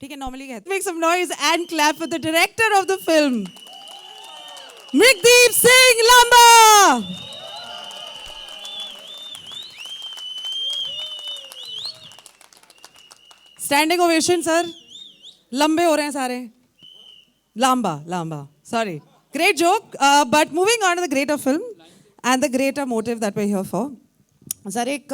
ठीक है, normally कहते make some noise and clap for the director of the film, Mrigdeep Singh Lamba. Standing ovation, sir. लंबे हो रहे हैं सारे. Lamba. Sorry. Great joke. But moving on to the greater film and the greater motive that we're here for. Sir एक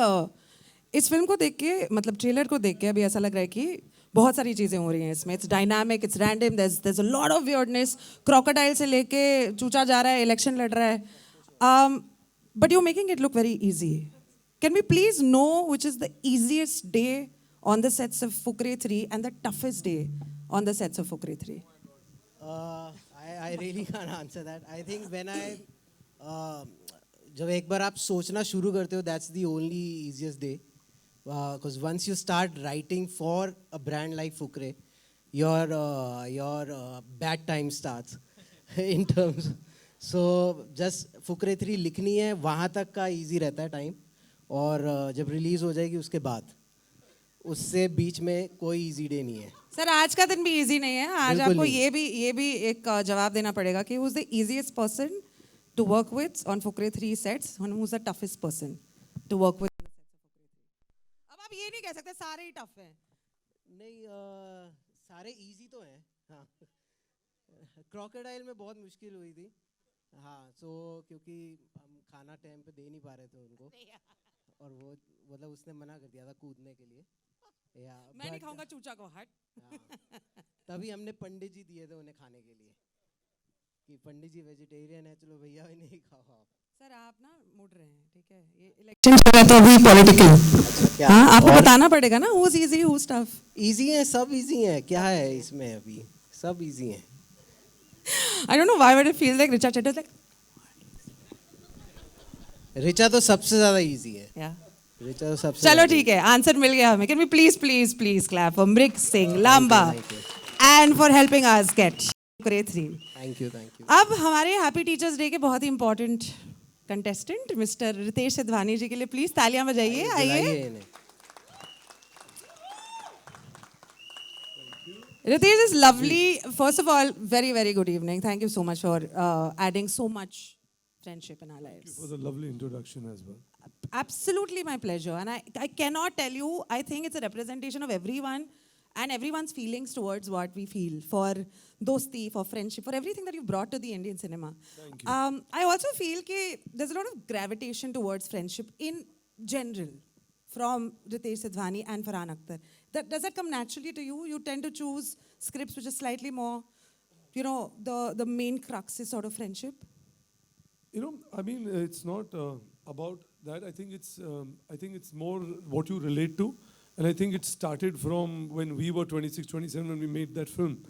इस film को देख के मतलब ट्रेलर को देख के अभी ऐसा लग रहा है कि बहुत सारी चीज़ें हो रही हैं इसमें. It's dynamic, it's random, there's a lot of weirdness. Crocodile से लेके चूचा जा रहा है, इलेक्शन लड़ रहा है. But you're making it look very easy. Can we please know which is the easiest day on the sets of Fukrey 3 and the toughest day on the sets of Fukrey 3? I really can't answer that. I think when जब एक बार आप सोचना शुरू करते हो, that's the only easiest day. Because once you start writing for a brand like Fukrey, your bad time starts in terms. So just Fukrey 3 लिखनी है, वहाँ तक का easy रहता है time. और जब release हो जाएगी उसके बाद, उससे बीच में कोई easy day नहीं है. सर आज का दिन भी इजी नहीं है. आज आपको ये भी एक जवाब देना पड़ेगा कि who's the easiest person to work with on Fukrey 3 sets and who's the toughest person to work with on the sets of Fukrey 3. अब आप ये नहीं कह सकते सारे ही टफ हैं. नहीं, सारे easy तो हैं. हाँ. क्रोकोडाइल में बहुत मुश्किल हुई थी. हाँ, क्योंकि हम खाना टाइम पे दे नहीं पा रहे थे उनको, और वो मतलब उसने मना कर दिया था कूदने के लिए. मैं नहीं खाऊंगा चूचा को, हट. तभी हमने पंडित जी दिए थे उन्हें खाने के लिए कि पंडित जी वेजिटेरियन है, चलो भैया नहीं खाओ आप. सर आप ना मुड़ रहे हैं, ठीक है, ये इलेक्शन चल रहा है तो अभी पॉलिटिकल. हाँ, आपको बताना पड़ेगा ना who's easy who's tough. Easy है, सब इजी है. क्या है इसमें, अभी सब इजी है. I don't know why but it feels like Richa Chetty is like Richa तो सबसे ज्यादा इजी है. yeah. रिचा तो सबसे. चलो ठीक है, आंसर मिल गया हमें. Can we please clap for Mrig Singh Lamba and for helping us get Fukrey 3. Thank you. अब हमारे हैप्पी टीचर्स डे के बहुत ही important contestant mister Ritesh Sidhwani ji के लिए प्लीज तालियां बजाइए. आइए. Ritesh is lovely. First of all, very good evening. Thank you so much for adding so much friendship in our lives. Thank you for the lovely introduction as well. Absolutely my pleasure. And I cannot tell you, I think it's a representation of everyone and everyone's feelings towards what we feel for dosti, for friendship, for everything that you've brought to the Indian cinema. Thank you. I also feel that there's a lot of gravitation towards friendship in general from Ritesh Sidhwani and Farhan Akhtar. Does that come naturally to you? You tend to choose scripts which are slightly more, the main crux is sort of friendship? I mean, it's not about that. I think it's more what you relate to. And I think it started from when we were 26, 27 when we made that film.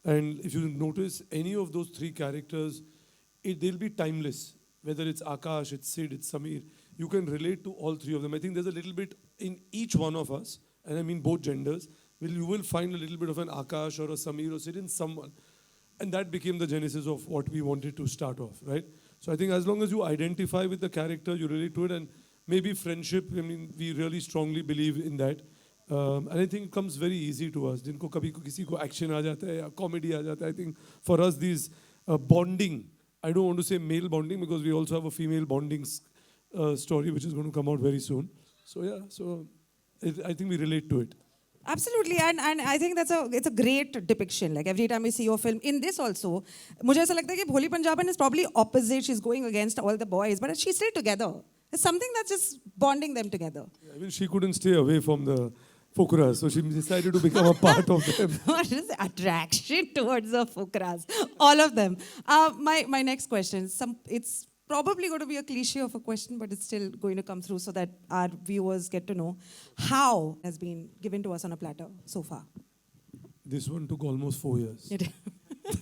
And if you notice, any of those three characters, they'll be timeless. Whether it's Akash, it's Sid, it's Samir, you can relate to all three of them. I think there's a little bit in each one of us, and I mean both genders, you will find a little bit of an Akash or a Samir or Sid in someone. And that became the genesis of what we wanted to start off, right? So I think as long as you identify with the character, you relate to it, and maybe friendship, I mean, we really strongly believe in that. And I think it comes very easy to us. जिनको कभी किसी को action आ जाता है या comedy आ जाता है, I think for us these bonding, I don't want to say male bonding because we also have a female bonding story which is going to come out very soon. So yeah, I think we relate to it. Absolutely, and I think it's a great depiction. Like every time we see your film, in this also, मुझे ऐसा लगता है कि भोली पंजाबन is probably opposite. She's going against all the boys, but she's still together. There's something that's just bonding them together. I mean, she couldn't stay away from the Fukras, so she decided to become a part of them. What is the attraction towards the Fukras? All of them. My next question, it's probably going to be a cliche of a question, but it's still going to come through so that our viewers get to know how has been given to us on a platter so far. This one took almost 4 years. It-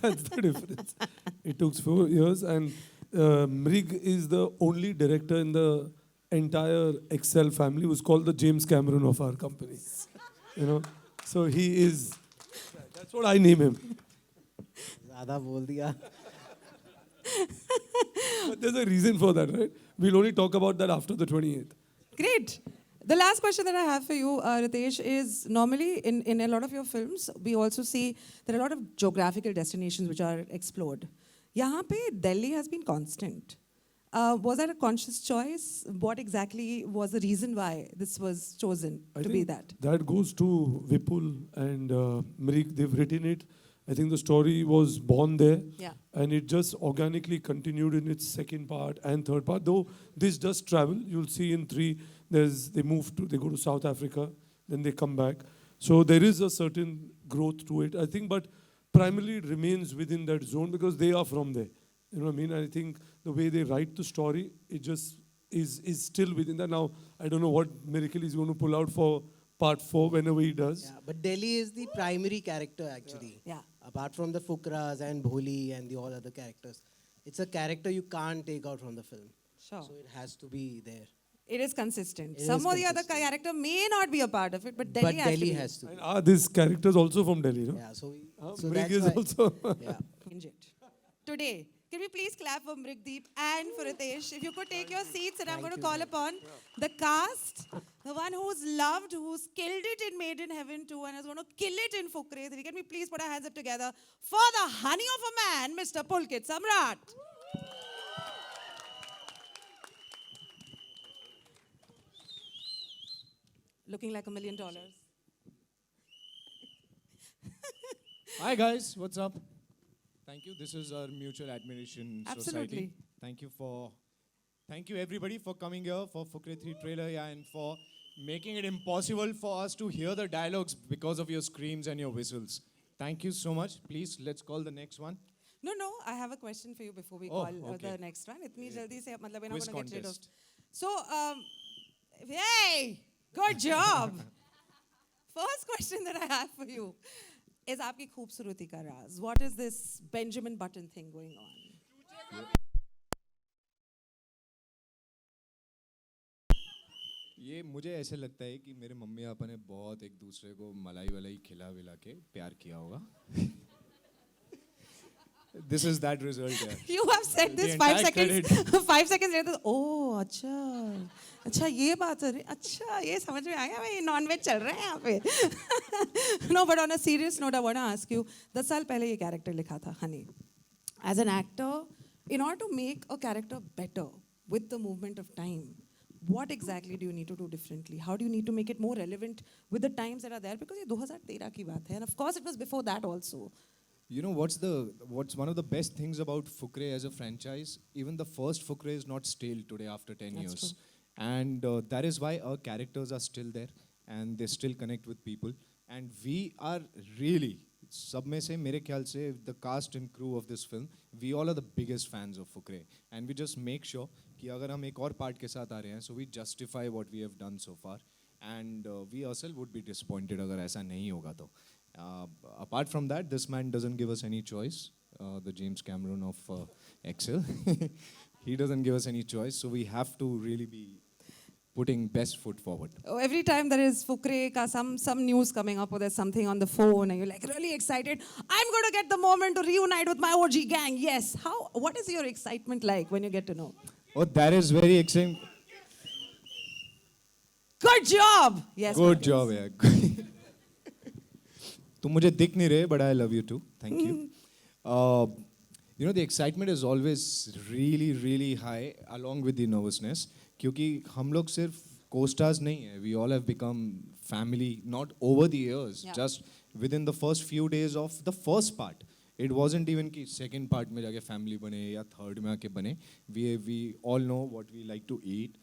That's the difference. It took 4 years, and Mrig is the only director in the entire Excel family who's called the James Cameron of our company. So he is. That's what I name him. ज़्यादा बोल दिया. But there's a reason for that, right? We'll only talk about that after the 28th. Great. The last question that I have for you, Ritesh, is normally in a lot of your films, we also see there are a lot of geographical destinations which are explored. यहाँ पे Delhi has been constant. Was that a conscious choice? What exactly was the reason why this was chosen I to be think that? that goes to Vipul and Mrik. They've written it. I think the story was born there. Yeah. And it just organically continued in its second part and third part. Though this does travel. You'll see in 3, they go to South Africa, then they come back. So there is a certain growth to it, I think, but primarily it remains within that zone because they are from there. You know what I mean? I think the way they write the story, it just is still within that. Now, I don't know what miracle he's going to pull out for part 4 whenever he does. Yeah, but Delhi is the primary character actually. Yeah. Apart from the Fukras and Bholi and the all other characters, it's a character you can't take out from the film. Sure. So it has to be there. It is consistent. It Some is or the other consistent. character may not be a part of it, but Delhi, But has, Delhi to be. has to. And are these characters also from Delhi, no? Yeah, so Mrik that's is why. also. Yeah. Change it. Today, can we please clap for Mrikdeep and for Ritesh? If you could take your seats, and I'm going to call upon the cast, the one who's loved, who's killed it in Made in Heaven 2 and is going to kill it in Fukre 3. Can we please put our hands up together for the honey of a man, Mr. Pulkit Samrat? Looking like $1 million. Hi guys, what's up? Thank you. This is our mutual admiration Absolutely. society. Thank you everybody for coming here for Fukre 3 trailer, yeah, and for making it impossible for us to hear the dialogues because of your screams and your whistles. Thank you so much. Please, let's call the next one. No, I have a question for you before we Oh, call okay. the next one. Itni jaldi se, matlab, we're not Quiz going to get rid of. contest. So, hey, good job. First question that I have for you is आपकी खूबसूरती का राज. What is this Benjamin Button thing going on? ये मुझे ऐसे लगता है कि मेरे मम्मी पापा ने बहुत एक दूसरे को मलाई वलाई खिला विला के प्यार किया होगा. This is that result here. You have said The this 5 entire seconds. 5 seconds later, oh, अच्छा ये बात है. अच्छा ये समझ में आ गया भाई नॉनवेज चल रहा है यहाँ पे. No, but on a serious note, I want to ask you. 10 साल पहले ये character लिखा था, Honey. As an actor, in order to make a character better with the movement of time, what exactly do you need to do differently? How do you need to make it more relevant with the times that are there? Because ये 2013 की बात है, and of course it was before that also. You know what's one of the best things about Fukre as a franchise? Even the first Fukre is not stale today after 10 That's years. true. And that is why our characters are still there and they still connect with people. And we are really, सब में से मेरे ख्याल से the cast and crew of this film, we all are the biggest fans of Fukre. And we just make sure कि अगर हम एक और part के साथ आ रहे हैं, so we justify what we have done so far. And we ourselves would be disappointed अगर ऐसा नहीं होगा तो. Apart from that, this man doesn't give us any choice. The James Cameron of Excel. He doesn't give us any choice. So we have to really be putting best foot forward. Oh, every time there is Fukre ka some news coming up or there's something on the phone and you're like really excited, I'm going to get the moment to reunite with my OG gang. Yes. What is your excitement like when you get to know? Oh, that is very exciting. Good job. Yes. Good job, yeah. तुम मुझे दिख नहीं रहे, but I love you too. Thank you. You know, the excitement is always really, really high along with the nervousness. क्योंकि हम लोग सिर्फ co-stars नहीं है. We all have become family, not over the years, Yeah. just within the first few days of the first part. It wasn't even कि second part में जाके family बने या third में आके बने. We all know what we like to eat,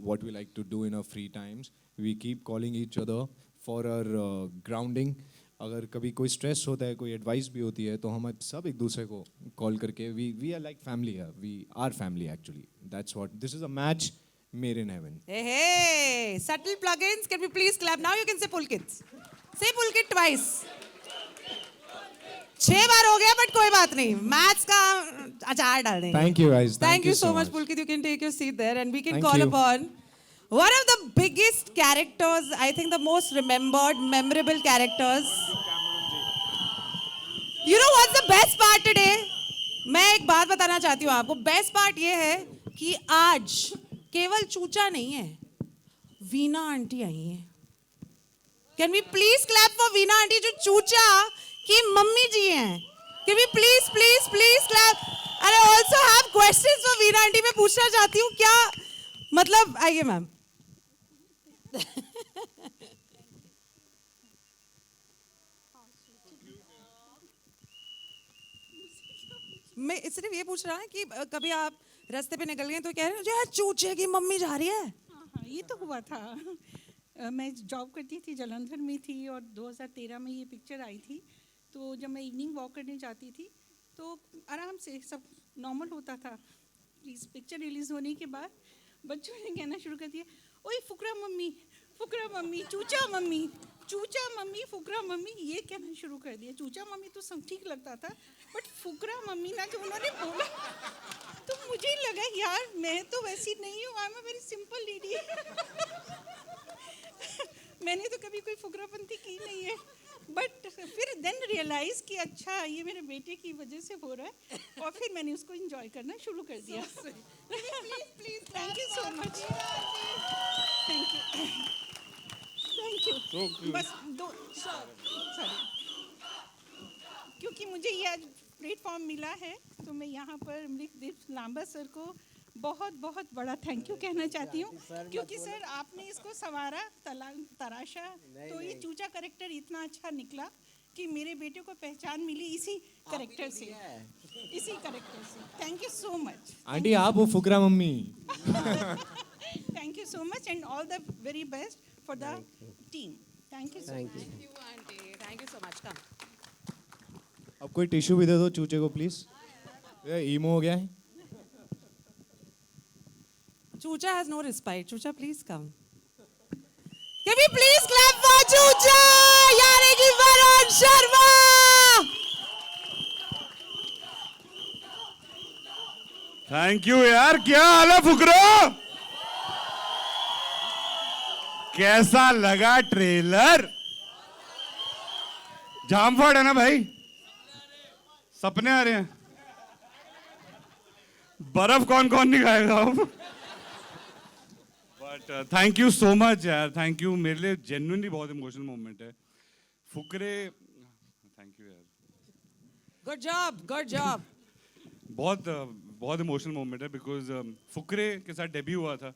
what we like to do in our free times. We keep calling each other for our grounding. अगर कभी कोई स्ट्रेस होता है, कोई एडवाइस भी होती है, तो हम सब एक दूसरे को कॉल करके वी आर लाइक फैमिली है. We are family actually. That's what this is a match made in heaven. Hey, subtle plugins. Can we please clap? Now you can say Pulkit. Say Pulkit twice. 6 बार हो गया, but कोई बात नहीं. Maths का अचार डाल देंगे. Thank you guys. Thank you so much, Pulkit. You can take your seat there, and we can Thank call you. upon one of the biggest characters, I think the most remembered, memorable characters. You know what's the best part today? मैं एक बात बताना चाहती हूँ आपको. Best part ये है कि आज केवल चूचा नहीं है, वीना आंटी आई हैं. Can we please clap for Veena aunty जो चूचा की मम्मी जी हैं? Can we please clap? And I also have questions for Veena aunty. मैं पूछना चाहती हूँ क्या मतलब आइए मैम. मैं सिर्फ ये पूछ रहा है कि कभी आप रास्ते पे निकल गए तो कह रहे हो यार चूचे की मम्मी जा रही है. हाँ, ये तो हुआ था. मैं जॉब करती थी, जालंधर में थी और 2013 में ये पिक्चर आई थी. तो जब मैं इवनिंग वॉक करने जाती थी तो आराम से सब नॉर्मल होता था. इस पिक्चर रिलीज़ होने के बाद बच्चों ने कहना शुरू कर दिया, ओए फुकरा मम्मी, चूचा मम्मी, फुकरा मम्मी, ये कहना शुरू कर दिया. चूचा मम्मी तो सब ठीक लगता था, बट फुकरा मम्मी ना जो उन्होंने बोला तो मुझे ही लगा यार मैं तो वैसी नहीं हूँ. I am a very simple lady. मैंने तो कभी कोई फुकरापंती की नहीं है. बट फिर देन रियलाइज कि अच्छा ये मेरे बेटे की वजह से हो रहा है और फिर मैंने उसको एंजॉय करना शुरू कर दिया. Please thank you so much. Thank you. बस दो सॉरी क्योंकि मुझे ये आज प्लेटफॉर्म मिला है तो मैं यहाँ पर मृगदीप लांबा सर को बहुत बहुत बड़ा थैंक यू कहना चाहती हूँ. क्योंकि सर आपने इसको संवारा, तराशा, तो ये चूचा करेक्टर इतना अच्छा निकला कि मेरे बेटे को पहचान मिली इसी करेक्टर से. Thank you so much aunty, आप वो फुकरा mummy. Thank you so much and all the very best for the team. Thank you so much. Thank you aunty. Thank you so much. Come. अब कोई tissue भी दे दो चूचे को please. ये ईमो हो गया है. Chucha has no respite. Chucha, please come. Can we please clap for Chucha? यानी कि वरुण शर्मा. थैंक यू यार. क्या हाल है फुकरो? कैसा लगा ट्रेलर? जामफड़ है ना भाई? सपने आ रहे हैं. बर्फ कौन कौन नहीं खाएगा अब? But thank you so much यार. Thank you. मेरे लिए जेन्युइनली बहुत इमोशनल मोमेंट है. फुकरे, थैंक यू यार. Good job. बहुत इमोशनल मोमेंट है बिकॉज फुकरे के साथ डेब्यू हुआ था.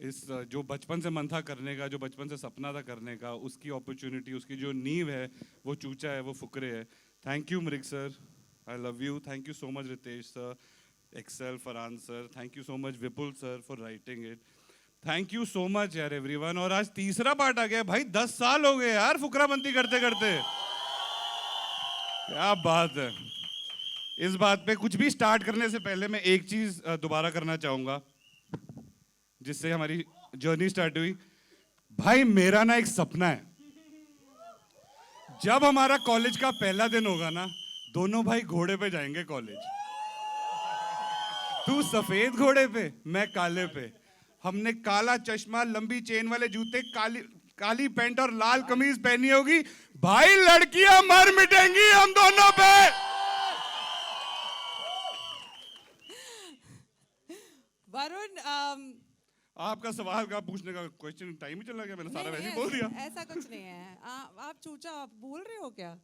इस जो बचपन से मन था करने का, जो बचपन से सपना था करने का, उसकी अपॉर्चुनिटी, उसकी जो नींव है वो चूचा है, वो फुकरे है. Thank you Mrig sir, I love you. Thank you so much Ritesh sir, Excel, Farhan sir. Thank you so much Vipul sir for writing it. Thank you so much यार एवरीवन. और आज तीसरा पार्ट आ गया भाई. 10 साल हो गए यार फुकराबंदी करते करते. क्या बात है. इस बात पे कुछ भी स्टार्ट करने से पहले मैं एक चीज दोबारा करना चाहूंगा जिससे हमारी जर्नी स्टार्ट हुई. भाई मेरा ना एक सपना है, जब हमारा कॉलेज का पहला दिन होगा ना, दोनों भाई घोड़े पे जाएंगे कॉलेज. तू सफेद घोड़े पे, मैं काले पे. हमने काला चश्मा, लंबी चेन वाले जूते, काली पैंट और लाल कमीज पहनी होगी. भाई लड़कियां मर मिटेंगी हम दोनों पे. वरुण आपका सवाल का पूछने का क्वेश्चन टाइम ही चला गया. मैंने सारा वैसे ही बोल दिया. ऐसा कुछ नहीं है. आप चूचा आप बोल रहे हो क्या?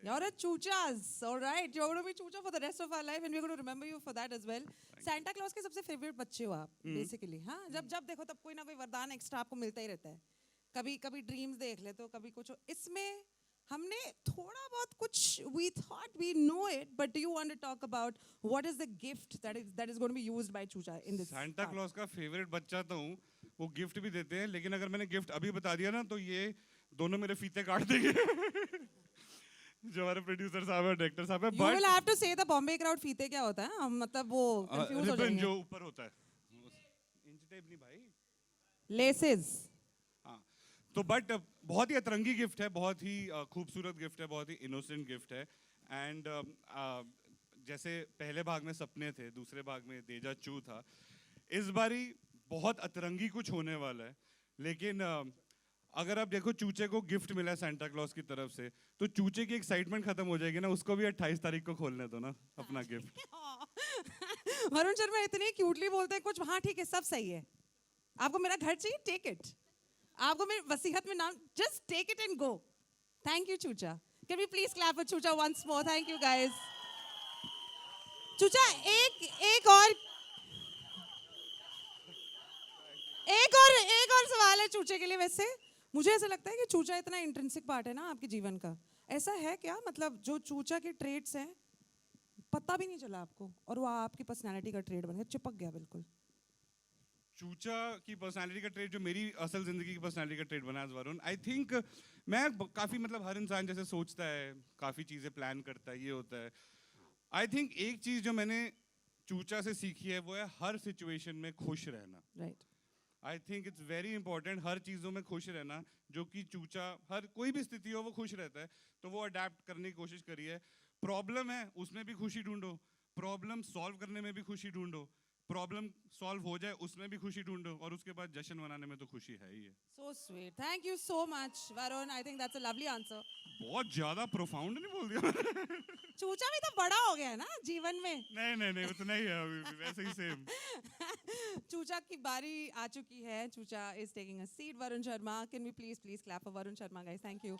You're a choochas, all right. You're going to be choocha for the rest of our life, and we're going to remember you for that as well. Santa Claus के सबसे favorite बच्चे हो आप, basically. हाँ, जब देखो तब कोई ना कोई वरदान एक्स्ट्रा आपको मिलता ही रहता है. कभी ड्रीम्स देख ले तो कभी कुछ. इसमें हमने थोड़ा बहुत कुछ, we thought we know it, but do you want to talk about what is the gift that is going to be used by Chucha in this? Santa Claus का फेवरेट बच्चा तो हूँ. वो गिफ्ट भी देते हैं, लेकिन अगर मैंने गिफ्ट अभी बता दिया ना तो ये दोनों मेरे फीते काट देंगे. जो हमारे प्रोड्यूसर साहब है, डायरेक्टर साहब है. You will have to say the Bombay crowd फीते क्या होता है? मतलब वो confuse हो जाएंगे. जो ऊपर होता है, इंच टेप नहीं भाई, Laces. हाँ. तो बट बहुत ही अतरंगी गिफ्ट है, बहुत ही खूबसूरत गिफ्ट है, बहुत ही इनोसेंट गिफ्ट है. एंड जैसे पहले भाग में सपने थे, दूसरे भाग में देजा चू था, इस बारी बहुत अतरंगी कुछ होने वाला है. लेकिन अगर आप देखो चूचे को गिफ्ट मिला है सेंटा क्लॉज की तरफ से, तो चूचे की एक्साइटमेंट खत्म हो जाएगी ना. उसको भी 28 तारीख को खोलने दो ना अपना गिफ्ट. वरुण शर्मा इतनी क्यूटली बोलते हैं कुछ. हाँ ठीक है, सब सही है. आपको मेरा घर चाहिए, टेक इट. आपको मेरी वसीयत में नाम, just take it and go. Thank you, Chucha. Can we please clap for Chucha once more? Thank you, guys. Chucha, एक और सवाल है चूचे के लिए। वैसे मुझे ऐसा लगता है कि चूचा इतना इंट्रिंसिक पार्ट है ना आपके जीवन का, ऐसा है क्या? मतलब जो चूचा के ट्रेड्स हैं पता भी नहीं चला आपको और वो आपकी पर्सनालिटी का ट्रेड बन गया, चिपक गया बिल्कुल। चूचा की पर्सनालिटी का ट्रेड जो मेरी असल जिंदगी की पर्सनालिटी का ट्रेड बना है वरुण, आई थिंक मैं काफ़ी मतलब हर इंसान जैसे सोचता है, काफ़ी चीज़ें प्लान करता है, ये होता है। आई थिंक एक चीज़ जो मैंने चूचा से सीखी है वो है हर सिचुएशन में खुश रहना। Right. I think it's very important हर चीज़ों में खुश रहना, जो कि चूचा हर कोई भी स्थिति हो वो खुश रहता है, तो वो अडेप्ट करने की कोशिश करी है। प्रॉब्लम है उसमें भी खुशी ढूंढो, प्रॉब्लम सॉल्व करने में भी खुशी ढूंढो, प्रॉब्लम सॉल्व हो जाए उसमें भी खुशी ढूंढो, और उसके बाद जश्न मनाने में तो खुशी है ही है। So sweet. Thank you so much, Varun. I think that's a lovely answer. बहुत ज़्यादा प्रोफाउंड नहीं बोल दिया मैंने? चूचा भी तो बड़ा हो गया है ना जीवन में। नहीं उतना ही है अभी भी, वैसे ही सेम। चूचा की बारी आ चुकी है। चूचा is taking a seat. Varun Sharma, can we please clap for Varun Sharma, guys? Thank you.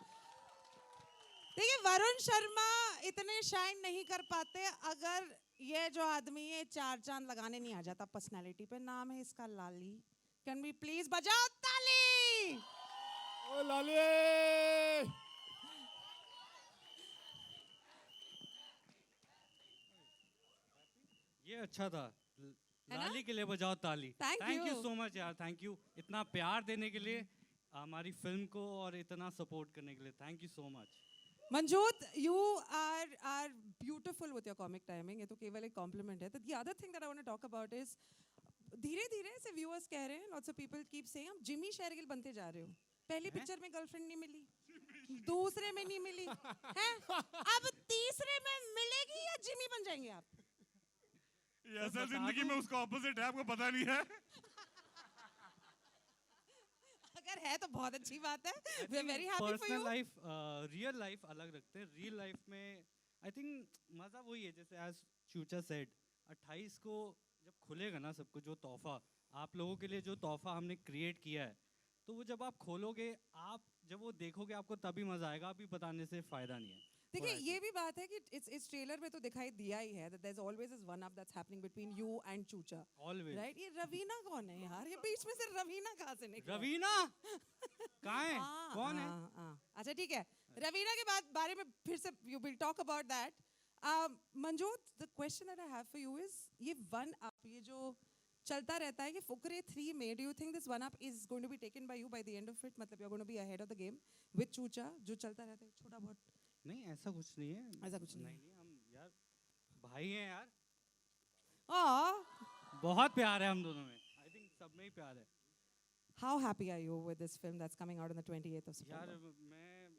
देखिए वरुण शर्मा इतने शाइन नहीं कर पाते अगर ये जो आदमी है 4 चांद लगाने नहीं आ जाता पर्सनालिटी पे। नाम है इसका लाली। कैन वी प्लीज बजाओ ताली? ओ लाली! ये अच्छा था। है ना? लाली के लिए बजाओ ताली। Thank thank you you. So much यार, थैंक यू इतना प्यार देने के लिए हमारी फिल्म को और इतना सपोर्ट करने के लिए। Thank you so much. Manjot, you are beautiful with your comic timing. ये तो केवल एक compliment है. The other thing that I want to talk about is धीरे-धीरे से viewers कह रहे हैं, lots of people keep saying आप जिमी शेरगिल बनते जा रहे हो। पहली पिक्चर में गर्लफ्रेंड नहीं मिली, दूसरे में नहीं मिली, हैं? अब तीसरे में मिलेगी या जिमी बन जाएंगे आप? ये असल जिंदगी में उसका ऑपोजिट है, आपको पता नहीं है? अगर है तो बहुत अच्छी बात है। We are very happy for personal you. Life real life अलग रखते हैं। रियल लाइफ में आई थिंक मज़ा वही है, जैसे एज चूचा सेड 28 को जब खुलेगा ना सब कुछ, जो तोहफा आप लोगों के लिए जो तोहफा हमने क्रिएट किया है, तो वो जब आप खोलोगे, आप जब वो देखोगे आपको तभी मज़ा आएगा। अभी बताने से फ़ायदा नहीं है। देखिए ये भी बात है कि इस ट्रेलर में तो दिखाई दिया ही है that there's always this one up that's happening between you and Choocha, always right? ये रवीना कौन है यार? ये बीच में से रवीना कहाँ से निकला? रवीना कहाँ है? हाँ, कौन है? हाँ, हाँ। अच्छा ठीक है, रवीना के बारे में फिर से you will talk about that. Manjot, the question that I have for you is ये one up, ये जो चलता रहता है कि फुकरे 3 में, do you think this one up is going to be taken by you by the end of it? मतलब you're going to be ahead of the game with चूचा, जो चलता रहता है छोटा बहुत? नहीं ऐसा कुछ नहीं है। ऐसा कुछ नहीं है। नहीं हम यार भाई हैं यार, Aw, बहुत प्यार है हम दोनों में। आई थिंक सब में ही प्यार है। how happy are you with this film that's coming out on the 28th of यार September? मैं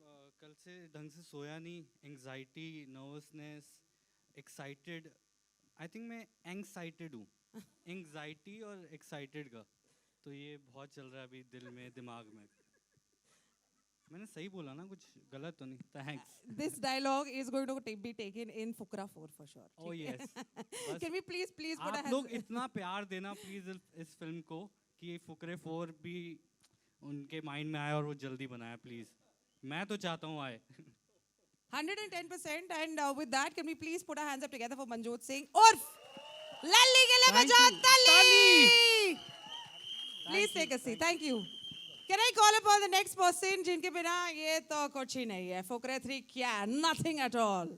कल से ढंग से सोया नहीं, anxiety, nervousness, excited. I think मैं एंग्जाइटेड हूँ, एंग्जाइटी और एक्साइटेड का, तो ये बहुत चल रहा है अभी दिल में, दिमाग में। मैंने सही बोला ना, कुछ गलत तो नहीं? Thanks. This dialogue is going to be taken in Fukra 4 for sure. Oh yes. Can we please put a आप लोग इतना प्यार देना प्लीज इस फिल्म को कि ये फुकरे 4 भी उनके माइंड में आए और वो जल्दी बनाए प्लीज। मैं तो चाहता हूँ आए। 110%. And with that, can we please put our hands up together for Manjot Singh? Urf Lalli ke liye Thank bajao you. tali. Please take a seat. Thank you. Can I call upon the next person जिनके बिना ये तो कुछ ही नहीं है? फुकरे 3 क्या? Nothing at all.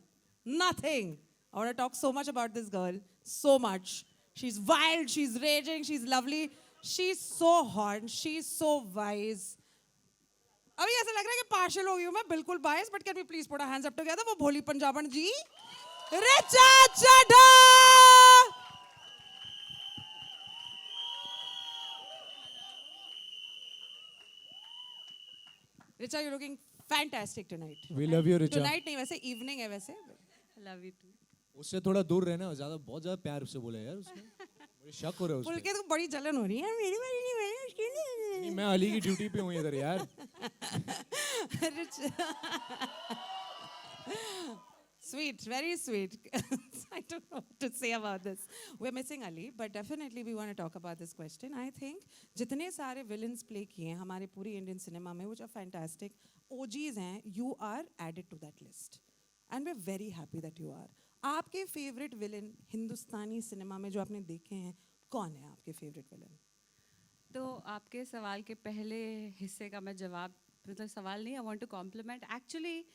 Nothing. I want to talk so much about this girl. So much. She's wild. She's raging. She's lovely. She's so hot. She's so wise. अभी ऐसा लग रहा है कि पार्शल हो गई हूँ मैं, बिल्कुल bias, but can we please put our hands up together वो Bholi Punjaban ji, Richa Chadha. Richa, you looking fantastic tonight. We love you, Richa. Tonight नहीं, वैसे इवनिंग है वैसे। Love you too. उससे थोड़ा दूर रहना, ज्यादा बहुत ज्यादा प्यार से बोला यार उसने। मुझे शक हो रहा है उस पे। पुलके तो बड़ी जलन हो रही है, मेरी बारी नहीं बनी, उसकी नहीं, नहीं। मैं अली की ड्यूटी पे हूँ इधर यार। Sweet, very sweet. I don't know what to say about this. We're missing Ali, but definitely we want to talk about this question. I think जितने सारे villains play किए हैं हमारे पूरी Indian cinema में, which are fantastic, OGs हैं, you are added to that list. And we're very happy that you are. आपके favorite villain हिंदुस्तानी cinema में जो आपने देखे हैं, कौन है आपके favorite villain? तो आपके सवाल के पहले हिस्से का मैं जवाब मतलब सवाल नहीं, I want to compliment. Actually,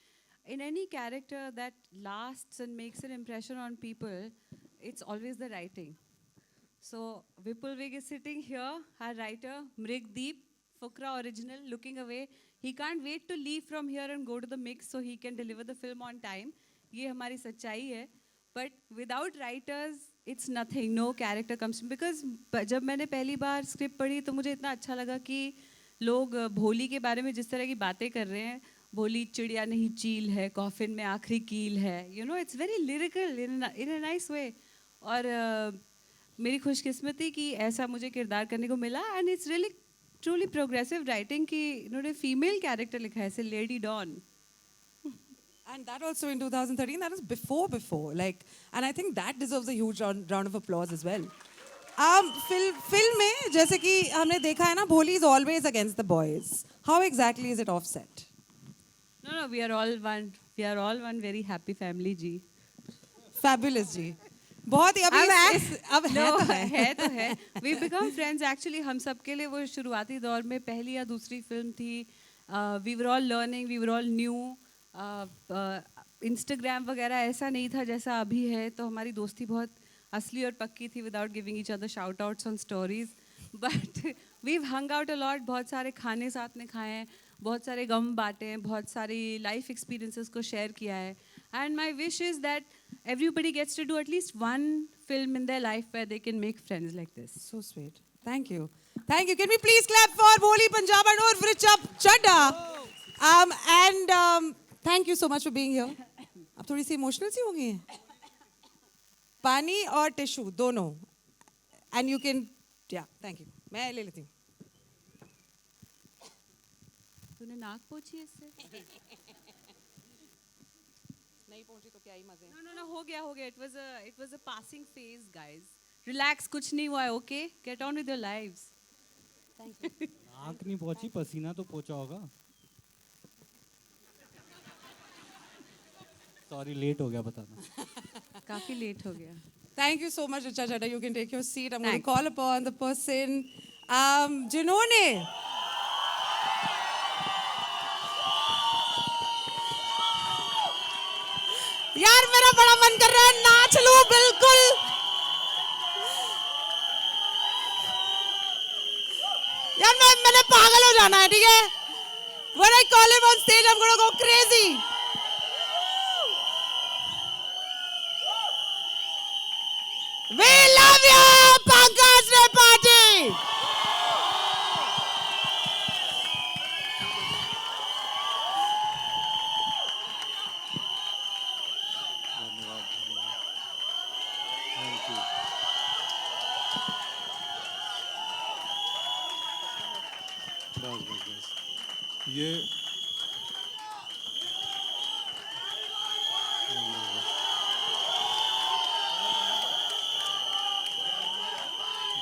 in any character that lasts and makes an impression on people, it's always the writing. So Vipul Vig is sitting here, our writer, Mrig Deep, Fukra original, looking away. He can't wait to leave from here and go to the mix so he can deliver the film on time. ये हमारी सच्चाई है. But without writers, it's nothing. No character comes. Because जब मैंने पहली बार script पढ़ी तो मुझे इतना अच्छा लगा कि लोग भोली के बारे में जिस तरह की बातें कर रहे हैं, भोली चिड़िया नहीं चील है, कॉफिन में आखिरी कील है, you know it's very lyrical in a nice way. और मेरी खुशकिस्मती कि ऐसा मुझे किरदार करने को मिला. And it's really truly progressive writing कि इन्होंने फीमेल कैरेक्टर लिखा है, ऐसे lady don. And that also in 2013, that was before, like, and I think that deserves a huge round of applause as well. Film में जैसे कि हमने देखा है ना, भोली is always against the boys. How exactly is it offset? No, we are all one. We are all one very happy family, ji. Fabulous जी. बहुत ही अब है तो है. We become friends actually. हम सबके लिए वो शुरुआती दौर में पहली या दूसरी फिल्म थी. We were all learning. We were all new. Instagram वगैरह ऐसा नहीं था जैसा अभी है, तो हमारी दोस्ती बहुत असली और पक्की थी without giving each other shout outs on stories. But we've hung out a lot. बहुत सारे खाने साथ में खाए हैं, बहुत सारे गम बांटे हैं, बहुत सारी लाइफ एक्सपीरियंसेस को शेयर किया है. And my wish is that everybody gets to do at least one film in their life where they can make friends like this. So sweet. Thank you. Thank you. Can we please clap for Bholi Punjab and Urf Richard Chadha? Thank you so much for being here. अब थोड़ी सी emotional सी हो गई हैं. पानी और tissue दोनों. And you can, yeah, thank you. मैं ले लेती हूँ. तूने नाक पोंछी इससे? नहीं पहुंची तो क्या ही मजे. No, हो गया. It was a passing phase, guys. Relax, कुछ नहीं हुआ है, okay? Get on with your lives. Thank you. नाक नहीं पहुंची, पसीना तो पहुंचा होगा. सॉरी, लेट हो गया बताना. काफी लेट हो गया. Thank you so much, Richa Chadha. You can take your seat. I'm going to call upon the person जिन्होंने यार मेरा बड़ा मन कर रहा है नाच लूं बिल्कुल. यार मैंने पागल हो जाना है, ठीक है? When I call him on stage, I'm going to go crazy. We love you, Pankaj Tripathi. ये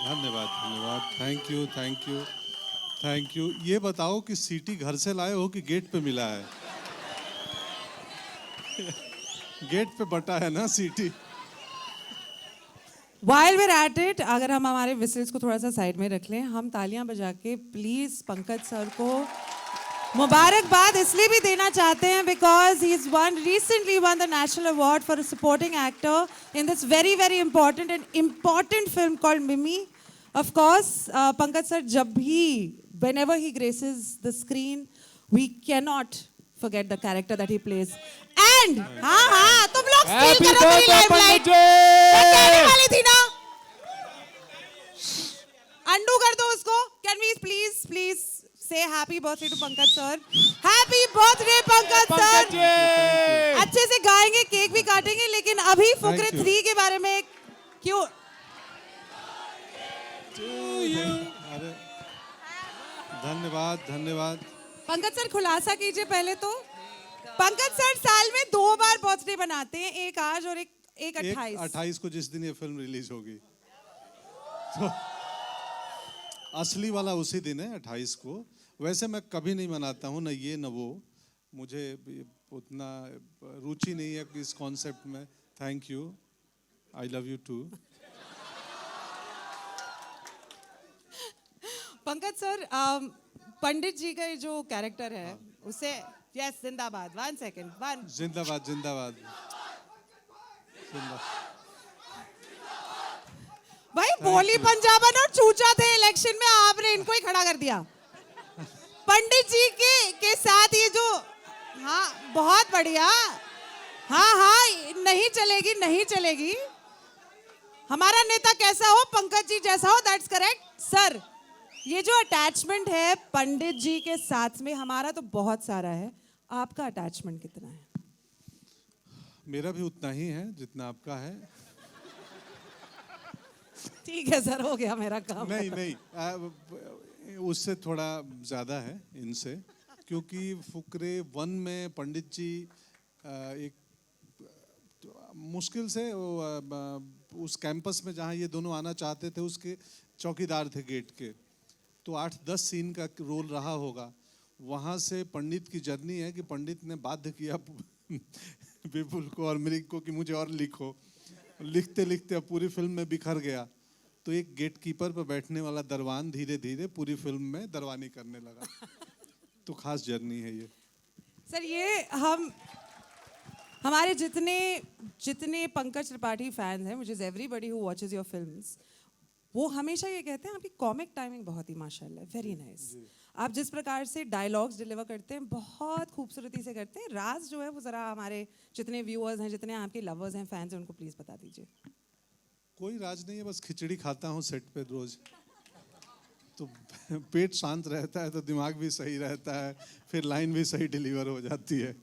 धन्यवाद. Thank you. ये बताओ कि सीटी घर से लाए हो कि गेट पे मिला है? गेट पे बटा है ना सीटी. While we're at it, अगर हम हमारे whistles को थोड़ा सा साइड में रख लें, हम तालियां बजा के प्लीज पंकज सर को मुबारकबाद इसलिए भी देना चाहते हैं because he's recently won the National Award for a supporting actor in this very important film called Mimi. Of course, Pankaj sir, whenever he graces the screen, we cannot forget the character that he plays. And हाँ तुम लोग steal करो मेरी limelight. मैं कहने वाली थी ना. Undo कर दो उसको. Can we please say happy birthday to Pankaj sir. Happy birthday Pankaj sir. अच्छे से गाएंगे, केक भी काटेंगे, लेकिन अभी फुकरे 3 के बारे में क्यों? अरे धन्यवाद. पंकज सर खुलासा कीजिए पहले तो. पंकज सर साल में 2 बार बर्थडे बनाते हैं, एक आज और एक एक एक 28 28 को जिस दिन ये फिल्म रिलीज होगी, तो असली वाला उसी दिन है 28 को। वैसे मैं कभी नहीं मनाता हूँ, ना ये ना वो, मुझे उतना रुचि नहीं है इस कॉन्सेप्ट में। Thank you, I love you too. Pankaj sir, Pandit ji का ये जो कैरेक्टर है उसे, यस जिंदाबाद, 1 सेकंड, 1 जिंदाबाद जिंदाबाद जिंदाबाद। भाई बोली पंजाबन और चूचा थे इलेक्शन में, आपने इनको ही खड़ा कर दिया। पंडित जी के साथ ये जो, हाँ बहुत बढ़िया, हाँ हाँ नहीं चलेगी नहीं चलेगी, हमारा नेता कैसा हो, पंकज जी जैसा हो, दैट्स करेक्ट सर। ये जो अटैचमेंट है पंडित जी के साथ में, हमारा तो बहुत सारा है, आपका अटैचमेंट कितना है? मेरा भी उतना ही है जितना आपका है। ठीक है सर, हो गया मेरा काम। नहीं नहीं, उससे थोड़ा ज़्यादा है इनसे, क्योंकि फुकरे 1 में पंडित जी एक मुश्किल से उस कैंपस में जहाँ ये दोनों आना चाहते थे उसके चौकीदार थे गेट के, तो 8-10 सीन का रोल रहा होगा। वहाँ से पंडित की जर्नी है कि पंडित ने बाध्य किया विपुल को और मृग को कि मुझे और लिखो, लिखते लिखते अब पूरी फिल्म में बिखर गया। तो एक गेट कीपर पर बैठने वाला दरवान धीरे धीरे पूरी फिल्म में दरवानी करने लगा। तो खास जर्नी है ये सर। ये हमारे जितने पंकज त्रिपाठी फैंस हैं, which is everybody who watches your films, वो हमेशा ये कहते हैं आपकी कॉमिक टाइमिंग बहुत ही माशाल्लाह, वेरी नाइस। आप जिस प्रकार से डायलॉग्स डिलीवर करते हैं बहुत खूबसूरती से करते हैं। राज जो है वो ज़रा हमारे जितने व्यूअर्स हैं, जितने आपके लवर्स हैं, फैंस हैं, उनको प्लीज़ बता दीजिए। कोई राज नहीं है, बस खिचड़ी खाता हूँ सेट पे रोज, तो पेट शांत रहता है तो दिमाग भी सही रहता है, फिर लाइन भी सही डिलीवर हो जाती है।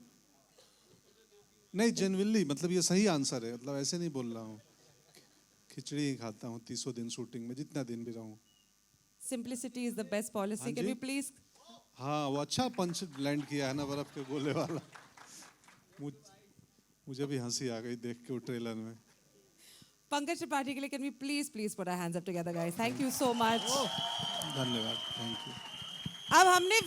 नहीं जेन्युइनली, मतलब ये सही आंसर है, मतलब ऐसे नहीं बोल रहा हूँ। खिचड़ी ही खाता हूँ 300 दिन शूटिंग में, जितना दिन भी रहूँ। Simplicity is the best policy. Can we please? हाँ, वो अच्छा पंच लैंड किया है ना, बर्फ के गोले वाला। मुझे भी हंसी आ गई देख के वो ट्रेलर में। पंकज त्रिपाठी के लिए can we please put our hands up together guys? Thank you so much. धन्यवाद, थैंक यू। अब हमने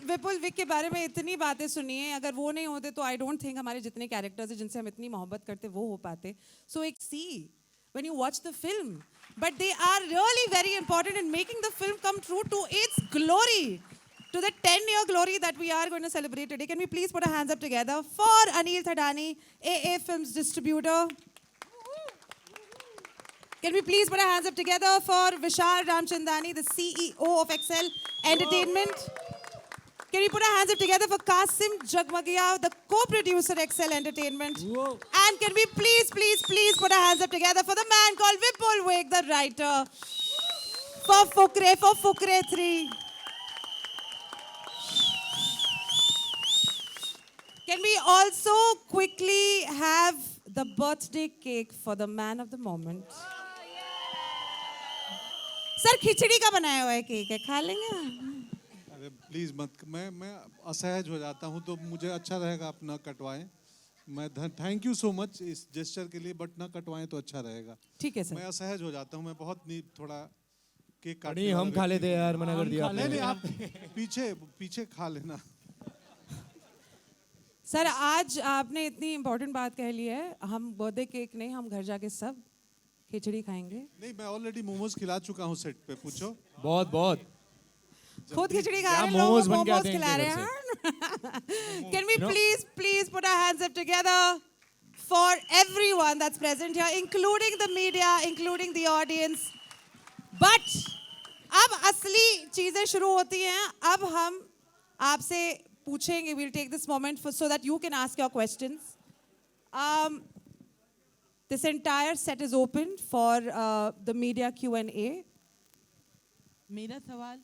विपुल विक के बारे में इतनी बातें सुनी है, अगर वो नहीं होते तो आई डोंट थिंक हमारे जितने कैरेक्टर्स हैं जिनसे हम इतनी मोहब्बत करते वो हो पाते। सो एक सी when you watch the film, but they are really very important in making the film come true to its glory, to the 10-year glory that we are going to celebrate today. Can we please put our hands up together for Anil Thadani, AA Films distributor? Can we please put our hands up together for Vishal Ramchandani, the CEO of Excel Entertainment? Can we put our hands up together for Qasim Jagmagia, the co-producer Excel Entertainment? Whoa. And can we please put our hands up together for the man called Vipul Wig, the writer, for Fukre 3. Can we also quickly have the birthday cake for the man of the moment? Sir khichdi का बनाया हुआ है cake है, खा लेंगे? अरे please मत, मैं असहज हो जाता हूँ, तो मुझे अच्छा रहेगा आप ना कटवाएं। मैं थैंक यू सो मच इस जेस्चर के लिए, बट ना कटवाएं तो अच्छा रहेगा। ठीक है सर। मैं असहज हो जाता हूँ, मैं बहुत थोड़ा केक काटने नहीं, हम वाला खा व्यक्ति लेते यार, मना कर दिया आपने। नहीं आप पीछे खा लेना। सर आज आपने इतनी इम्पोर्टेंट बात कह ली है, हम बर्थडे केक नहीं, हम घर जाके सब खिचड़ी खाएंगे। नहीं, मैं ऑलरेडी मोमोज खिला चुका हूँ सेट पे, पूछो। बहुत खुद खिचड़ी खा रहे हैं, मोमोज लोगों बन को के मोमोज आते हैं खिला रहे इनके हैं। Can we please put our hands up together for everyone that's present here, including the media, including the audience. But अब असली चीजें शुरू होती हैं। अब हम आपसे पूछेंगे, we'll take this moment so that you can ask your questions. This entire set is open for the media Q&A. मेरा सवाल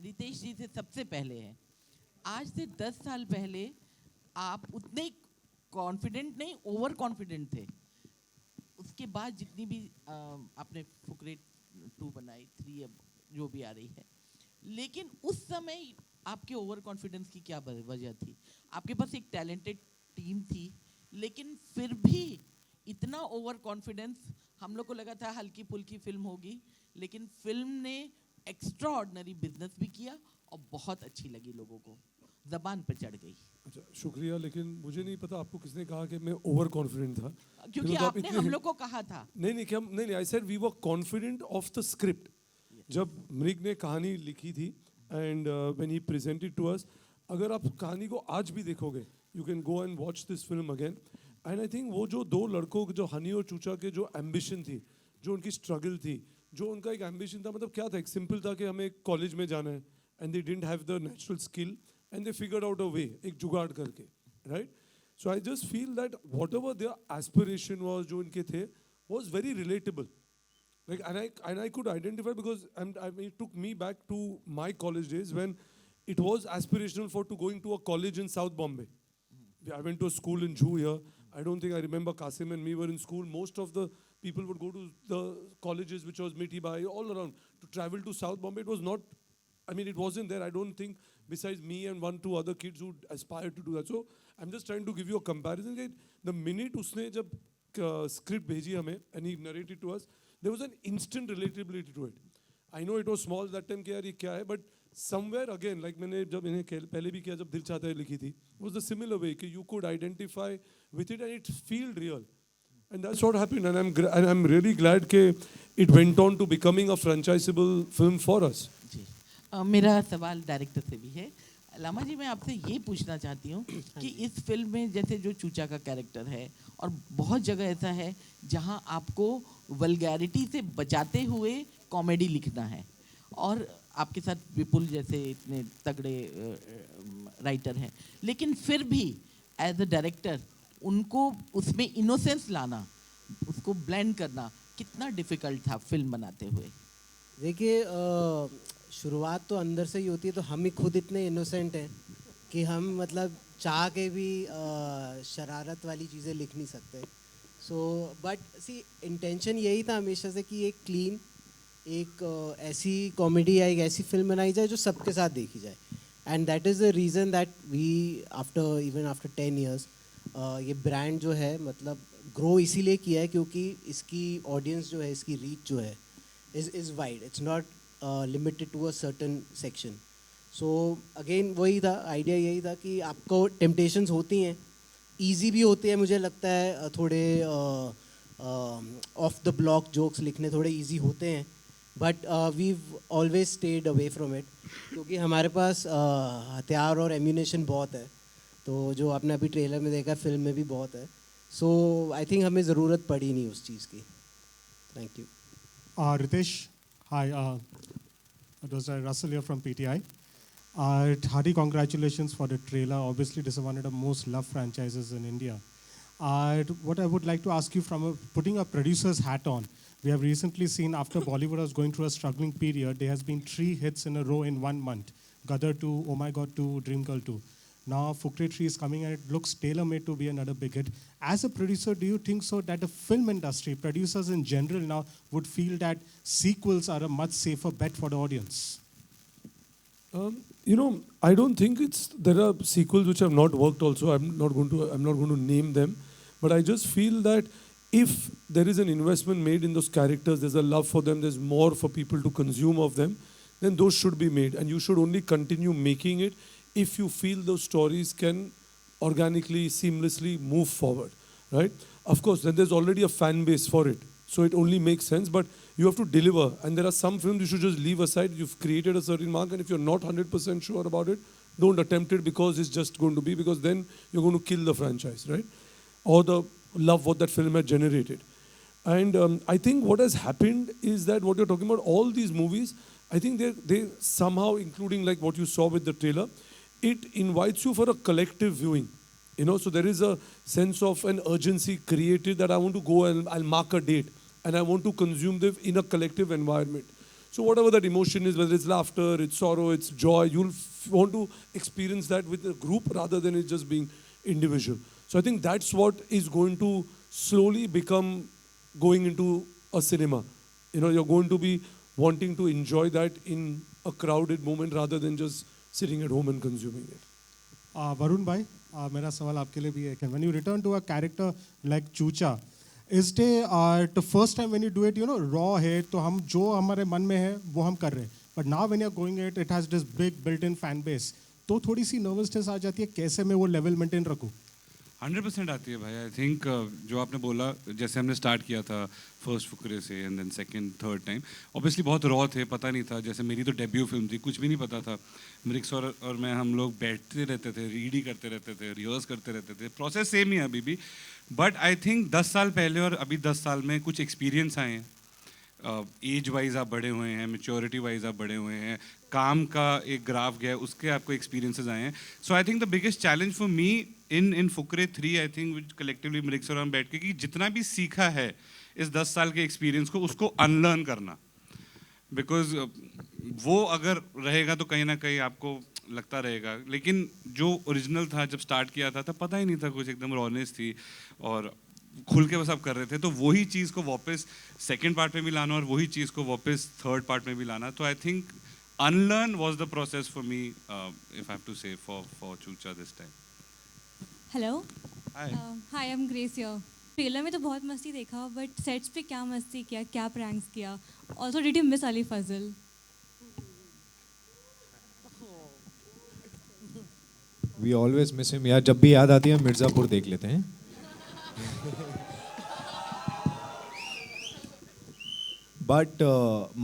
रितेश जी से सबसे पहले है, आज से 10 साल पहले आप उतने कॉन्फिडेंट नहीं, ओवर कॉन्फिडेंट थे। उसके बाद जितनी भी आपने फुकरे 2 बनाई, 3 अब जो भी आ रही है, लेकिन उस समय आपके ओवर कॉन्फिडेंस की क्या वजह थी? आपके पास एक टैलेंटेड टीम थी, लेकिन फिर भी इतना ओवर कॉन्फिडेंस, हम लोग को लगा था हल्की फुल्की फिल्म होगी, लेकिन फिल्म ने एक्स्ट्रा ऑर्डिनरी बिजनेस भी किया और बहुत अच्छी लगी लोगों को, जबान पे चढ़ गई। अच्छा शुक्रिया, लेकिन मुझे नहीं पता आपको किसने कहा कि मैं ओवर कॉन्फिडेंट था, क्योंकि तो आपने हम लोग को कहा था। नहीं नहीं, I said we were confident of the script. जब मृग ने कहानी लिखी थी and when he presented to us, अगर आप कहानी को आज भी देखोगे, you can go and watch this film again, and I think वो जो दो लड़कों जो हनी और चूचा के जो एम्बिशन थी, जो उनकी स्ट्रगल थी, जो उनका एक एम्बिशन था, मतलब क्या था, एक सिंपल था कि हमें कॉलेज में जाना है, and they didn't have the natural skill and they figured out a way, एक जुगाड़ करके, right? So I just feel that whatever their aspiration was, जो इनके थे, was very relatable. Like, and I could identify because it took me back to my college days when it was aspirational for to going to a college in South Bombay. I went to a school in Jew here. I don't think I remember Qasim and me were in school. Most of the people would go to the colleges which was Miti Bai, all around. To travel to South Bombay, it was not, I mean, it wasn't there. I don't think besides me and 1-2 other kids who aspired to do that. So I'm just trying to give you a comparison. The minute usne jab script bheji hame and he narrated to us, there was an instant relatability to it. I know it was small that time कि यार ये क्या है, but somewhere again, like मैंने जब इन्हें पहले भी किया, जब दिल चाहता है लिखी थी, was the similar way कि you could identify with it and it feel real, and that's what happened. And I'm really glad कि it went on to becoming a franchisable film for us. जी, मेरा सवाल director से भी है। लामा जी, मैं आपसे ये पूछना चाहती हूँ कि इस फिल्म में जैसे जो चूचा का कैरेक्टर है, और बहुत जगह ऐसा है जहाँ आपको वल्गैरिटी से बचाते हुए कॉमेडी लिखना है, और आपके साथ विपुल जैसे इतने तगड़े राइटर हैं, लेकिन फिर भी एज अ डायरेक्टर उनको उसमें इनोसेंस लाना, उसको ब्लेंड करना कितना डिफिकल्ट था फिल्म बनाते हुए? देखिए, शुरुआत तो अंदर से ही होती है, तो हम ही खुद इतने इनोसेंट हैं कि हम मतलब चाह के भी शरारत वाली चीज़ें लिख नहीं सकते. सो बट सी, इंटेंशन यही था हमेशा से कि एक क्लीन, एक ऐसी कॉमेडी या एक ऐसी फिल्म बनाई जाए जो सबके साथ देखी जाए. And that is the reason that we after 10 years ये ब्रांड जो है मतलब ग्रो इसीलिए किया है क्योंकि इसकी ऑडियंस जो है, इसकी रीच जो है is wide. It's not limited to a certain section. So again वही था, आइडिया यही था कि आपको टेम्पटेशंस होती हैं, ईजी भी होती है, मुझे लगता है थोड़े ऑफ द ब्लॉक जोक्स लिखने थोड़े ईजी होते हैं, but we always stayed away from it क्योंकि हमारे पास हथियार और एम्यूनेशन बहुत है, तो जो आपने अभी ट्रेलर में देखा, फिल्म में भी बहुत है. सो आई थिंक हमें ज़रूरत पड़ी नहीं उस चीज़ की. Thank you. Ritesh, hi. It was Russell here from PTI. Hearty congratulations for the trailer. Obviously, this is one of the most loved franchises in India. What I would like to ask you, from putting a producer's hat on, we have recently seen after Bollywood was going through a struggling period, there has been 3 hits in a row in 1 month. Gadar 2, Oh My God 2, Dream Girl 2. Now Fukre 3 is coming and it looks tailor-made to be another big hit. As a producer, do you think so that the film industry, producers in general now, would feel that sequels are a much safer bet for the audience? You know, I don't think there are sequels which have not worked also. I'm not going to name them, but I just feel that if there is an investment made in those characters, there's a love for them, there's more for people to consume of them, then those should be made, and you should only continue making it if you feel those stories can organically, seamlessly move forward, right? Of course, then there's already a fan base for it, so it only makes sense, but you have to deliver, and there are some films you should just leave aside. You've created a certain mark, and if you're not 100% sure about it, don't attempt it because it's just going to be, because then you're going to kill the franchise, right? Or the love what that film had generated. And I think what has happened is that what you're talking about, all these movies, I think they somehow, including like what you saw with the trailer, it invites you for a collective viewing. You know, so there is a sense of an urgency created that I want to go and I'll mark a date and I want to consume them in a collective environment. So whatever that emotion is, whether it's laughter, it's sorrow, it's joy, you'll want to experience that with a group rather than it just being individual. So I think that's what is going to slowly become going into a cinema. You know, you're going to be wanting to enjoy that in a crowded moment rather than just sitting at home and consuming it. Varun bhai, मेरा सवाल आपके लिए भी है. When you return to a character like Chucha, इस day the first time when you do it you know raw है, तो हम जो हमारे मन में है वो हम कर रहे हैं, but now when you are going it it has this big built in fan base, तो थोड़ी सी नर्वसनेस आ जाती है, कैसे मैं वो लेवल मेंटेन रखूँ? 100% आती है भाई। आई थिंक जो आपने बोला, जैसे हमने स्टार्ट किया था फर्स्ट फुकरे से and then second third time, obviously बहुत रॉ थे, पता नहीं था। जैसे मेरी तो डेब्यू फिल्म थी, कुछ भी नहीं पता था। मृक्स और मैं हम लोग बैठते रहते थे, रीड ही करते रहते थे, रिहर्स करते रहते थे। प्रोसेस सेम ही है अभी भी, बट आई थिंक 10 साल पहले और अभी 10 साल में कुछ एक्सपीरियंस आए हैं। एज वाइज आप बड़े हुए हैं, मेच्योरिटी वाइज आप बड़े हुए हैं, काम का एक ग्राफ गया है, उसके आपको एक्सपीरियंसेस आए हैं। So I think the biggest challenge for me in Fukrey 3, I think which collectively मृक्स और हम बैठ के, कि जितना भी सीखा है इस 10 साल के एक्सपीरियंस को, उसको अनलर्न करना। बिकॉज वो अगर रहेगा तो कहीं ना कहीं आपको लगता रहेगा, लेकिन जो ओरिजिनल था जब स्टार्ट किया था तब पता ही नहीं था कुछ, एकदम रॉनेस थी और खुल के बस आप कर रहे थे। तो वही चीज़ को वापस सेकंड पार्ट में भी लाना और वही चीज़ को वापस थर्ड पार्ट में भी लाना। तो I think unlearn was the process for me, if I have to say for Choocha this time. Hello, hi hi, I am Grace here. Trailer में तो बहुत मस्ती देखा, बट सेट्स पे क्या मस्ती किया, क्या प्रैंक्स किया? Also did you miss Ali Fazal? We always miss him यार, जब भी याद आती है मिर्ज़ापुर देख लेते हैं। बट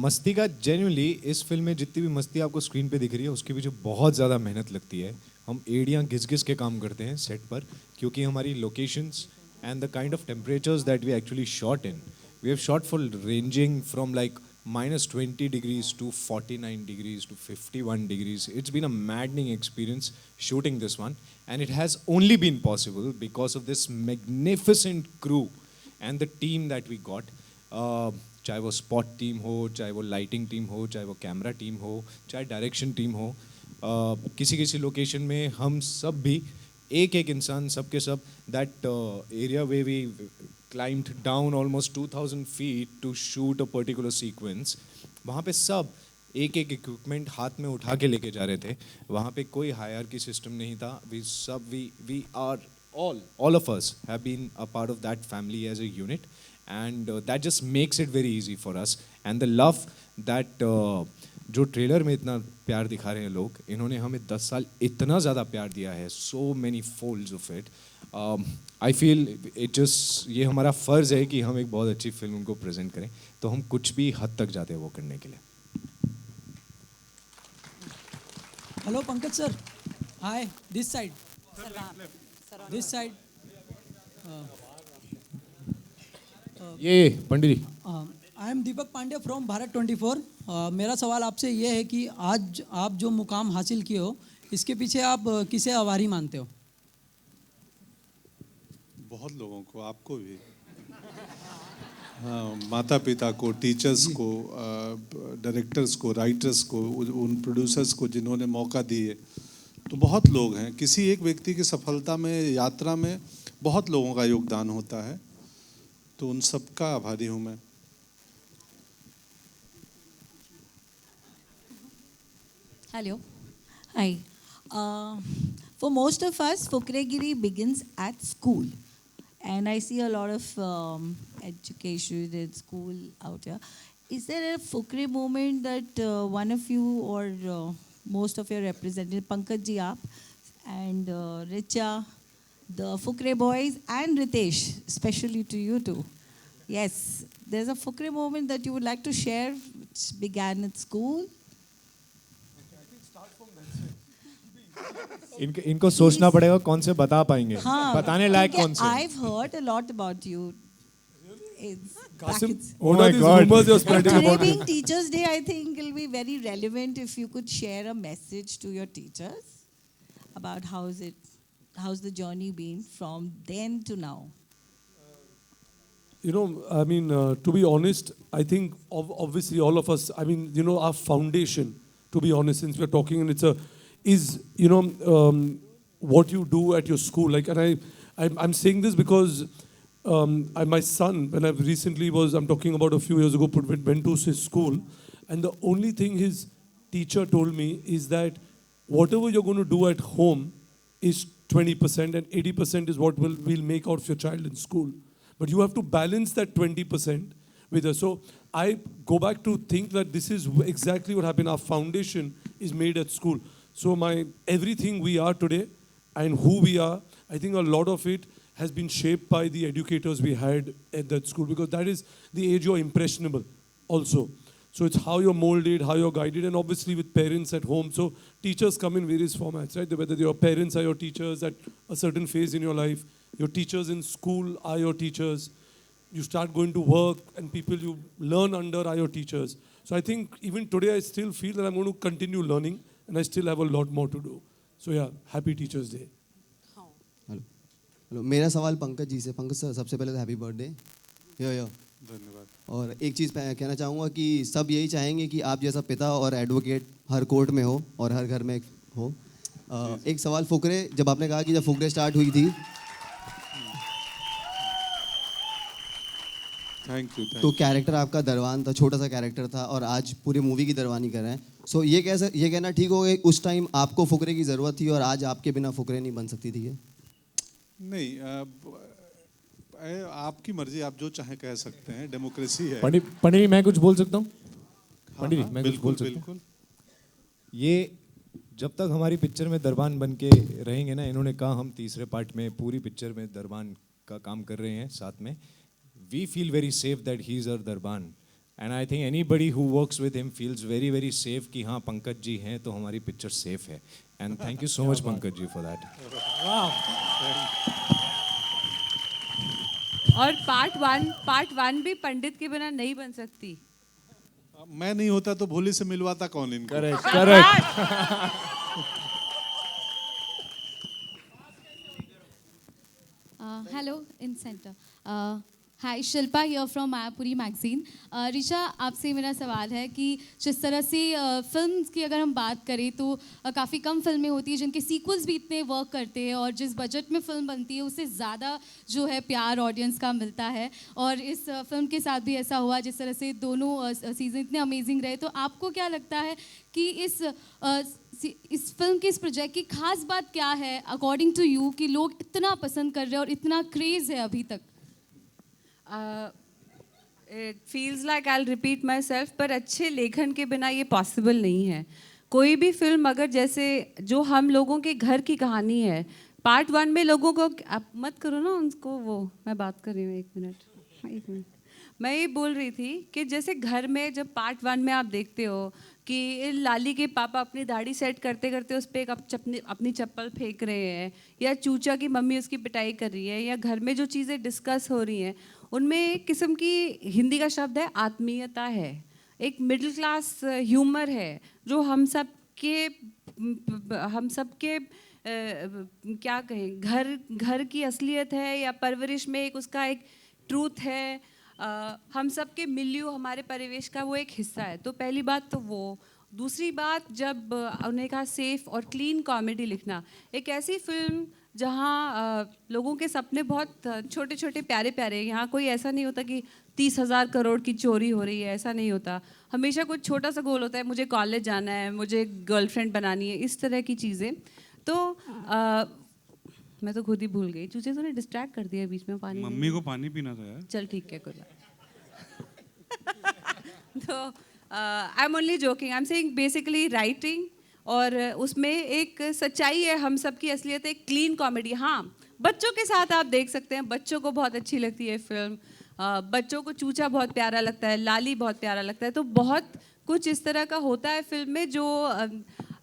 मस्ती का जेन्युइनली इस फिल्म में जितनी भी मस्ती आपको स्क्रीन पे दिख रही है, उसके पीछे बहुत ज़्यादा मेहनत लगती है। हम एड़ियाँ घिस घिस के काम करते हैं सेट पर, क्योंकि हमारी locations and the kind of temperatures that we actually shot in, we have shot for ranging from like -20 degrees to 49 degrees to 51 degrees. It's been a maddening experience shooting this one, and it has only been possible because of this magnificent crew and the team that we got. चाहे वो spot team हो, चाहे वो lighting team हो, चाहे वो camera team हो, चाहे डायरेक्शन टीम हो, किसी किसी लोकेशन में हम सब भी एक एक इंसान, सब के सब, that area way we climbed down almost 2000 feet to shoot a particular sequence. वहाँ पे सब एक एक इक्विपमेंट हाथ में उठा के लेके जा रहे थे। वहाँ पे कोई हायरार्की सिस्टम नहीं था। we are all of us have been a part of that family as a unit, and that just makes it very easy for us. And the love that जो ट्रेलर में इतना प्यार दिखा रहे हैं लोग, इन्होंने हमें 10 साल इतना ज़्यादा प्यार दिया है, so many folds of it. I feel it just, ये हमारा फ़र्ज़ है कि हम एक बहुत अच्छी फिल्म उनको प्रेजेंट करें, तो हम कुछ भी हद तक जाते हैं वो करने के लिए। Hello Pankaj sir, hi, this side, this side. ये Pandit ji, I am Deepak Pandey from Bharat 24। मेरा सवाल आपसे ये है कि आज आप जो मुकाम हासिल किए हो, इसके पीछे आप किसे आभारी मानते हो? बहुत लोगों को, आपको भी, हाँ, माता पिता को, टीचर्स को, डायरेक्टर्स को, राइटर्स को, उन प्रोड्यूसर्स को जिन्होंने मौका दिए। तो बहुत लोग हैं, किसी एक व्यक्ति की सफलता में, यात्रा में बहुत लोगों का योगदान होता है, तो उन सब का आभारी हूँ मैं। Hello. Hi. For most of us, Fukregiri begins at school. And I see a lot of education in school out here. Is there a Fukre moment that one of you or most of your representatives, Pankaj ji aap, and Richa, the Fukre boys, and Ritesh, especially to you two. Yes, there's a Fukre moment that you would like to share, which began at school. इनको सोचना पड़ेगा कौन से बता पाएंगे, हाँ, बताने लायक कौन से। I've heard a lot about you. Qasim, Oh what my are these God. rumors you're And spreading today about me? being Teachers' Day, I think it'll be very relevant if you could share a message to your teachers about how's the journey been from then to now. You know, I mean, to be honest, I think obviously all of us, I mean, you know, our foundation, to be honest, since we're talking, and is, you know, what you do at your school. Like, and I'm saying this because my son, when I'm talking about a few years ago, went to his school, and the only thing his teacher told me is that whatever you're going to do at home is 20%, and 80% is what we'll make out of your child in school. But you have to balance that 20% with us. So I go back to think that this is exactly what happened. Our foundation is made at school. So everything we are today and who we are, I think a lot of it has been shaped by the educators we had at that school, because that is the age you're impressionable also. So it's how you're molded, how you're guided, and obviously with parents at home. So teachers come in various formats, right? Whether your parents are your teachers at a certain phase in your life, your teachers in school are your teachers, you start going to work and people you learn under are your teachers. So I think even today I still feel that I'm going to continue learning and I still have a lot more to do. So yeah, happy Teachers Day. Hello, मेरा सवाल पंकज जी से। Pankaj sir, सबसे पहले तो happy birthday. यो धन्यवाद। और एक चीज़ कहना चाहूँगा कि सब यही चाहेंगे कि आप जैसा पिता और एडवोकेट हर कोर्ट में हो और हर घर में हो। एक सवाल फुकरे, जब आपने कहा कि जब फुकरे स्टार्ट हुई थी थैंक यू, तो कैरेक्टर आपका दरवान था, छोटा सा कैरेक्टर था, और आज पूरी मूवी की दरवानी कर रहे हैं। सो ये कहना ठीक हो गया उस टाइम आपको फुकरे की ज़रूरत थी और आज आपके बिना फुकरे नहीं बन सकती थी? नहीं, आपकी मर्जी, आप जो चाहे कह सकते हैं, डेमोक्रेसी है। पंडित मैं कुछ बोल सकता हूँ? पंडित हाँ, मैं कुछ बोल सकता हूँ? ये जब तक हमारी पिक्चर में दरबान बन के रहेंगे ना, इन्होंने कहा हम तीसरे पार्ट में पूरी पिक्चर में दरबान का काम कर रहे हैं साथ में। We feel very safe that he is our Darban, and I think anybody who works with him feels very very safe कि हाँ पंकज जी हैं तो हमारी पिक्चर सेफ है। And thank you so much Pankaj ji for that. और पार्ट वन भी पंडित के बिना नहीं बन सकती। मैं नहीं होता तो भोली से मिलवाता कौन इनको? Correct. Hello, in center. Hi, Shilpa here from Mayapuri magazine. Richa, आपसे मेरा सवाल है कि जिस तरह से फिल्म्स की अगर हम बात करें तो काफ़ी कम फिल्में होती हैं जिनके सीक्वल्स भी इतने वर्क करते हैं, और जिस बजट में फिल्म बनती है उससे ज़्यादा जो है प्यार ऑडियंस का मिलता है। और इस फिल्म के साथ भी ऐसा हुआ, जिस तरह से दोनों सीज़न इतने अमेजिंग रहे। तो आपको क्या लगता है कि इस फिल्म के इस प्रोजेक्ट की खास बात क्या है अकॉर्डिंग टू यू कि लोग इतना पसंद कर रहे हैं और इतना क्रेज़ है अभी तक? It feels like I'll repeat myself, पर अच्छे लेखन के बिना ये पॉसिबल नहीं है। कोई भी फिल्म अगर जैसे जो हम लोगों के घर की कहानी है, पार्ट वन में लोगों को, आप मत करो ना उनको, वो मैं बात कर रही हूँ, एक मिनट। मैं ये बोल रही थी कि जैसे घर में जब पार्ट वन में आप देखते हो कि लाली के पापा अपनी दाढ़ी सेट करते करते उस पर एक अपनी चप्पल फेंक रहे हैं, या चूचा की मम्मी उसकी पिटाई कर रही है, या घर में जो चीज़ें डिस्कस हो रही हैं उनमें एक किस्म की, हिंदी का शब्द है आत्मीयता है, एक मिडिल क्लास ह्यूमर है जो हम सब के क्या कहें, घर की असलियत है, या परवरिश में एक उसका एक ट्रूथ है। हम सब के मिलियो, हमारे परिवेश का वो एक हिस्सा है। तो पहली बात तो वो। दूसरी बात, जब उन्हें कहा सेफ और क्लीन कॉमेडी लिखना, एक ऐसी फिल्म जहाँ लोगों के सपने बहुत छोटे छोटे प्यारे प्यारे, यहाँ कोई ऐसा नहीं होता कि 30,000 करोड़ की चोरी हो रही है, ऐसा नहीं होता। हमेशा कुछ छोटा सा गोल होता है, मुझे कॉलेज जाना है, मुझे गर्लफ्रेंड बनानी है, इस तरह की चीज़ें। तो मैं तो खुद ही भूल गई, तुझे तूने डिस्ट्रैक्ट कर दिया बीच में। पानी, मम्मी को पानी पीना था यार। चल ठीक है, कोई बात। तो I am only joking, I am saying basically writing, और उसमें एक सच्चाई है, हम सब की असलियत है, क्लीन कॉमेडी। हाँ, बच्चों के साथ आप देख सकते हैं, बच्चों को बहुत अच्छी लगती है फिल्म, बच्चों को चूचा बहुत प्यारा लगता है, लाली बहुत प्यारा लगता है। तो बहुत कुछ इस तरह का होता है फिल्म में जो,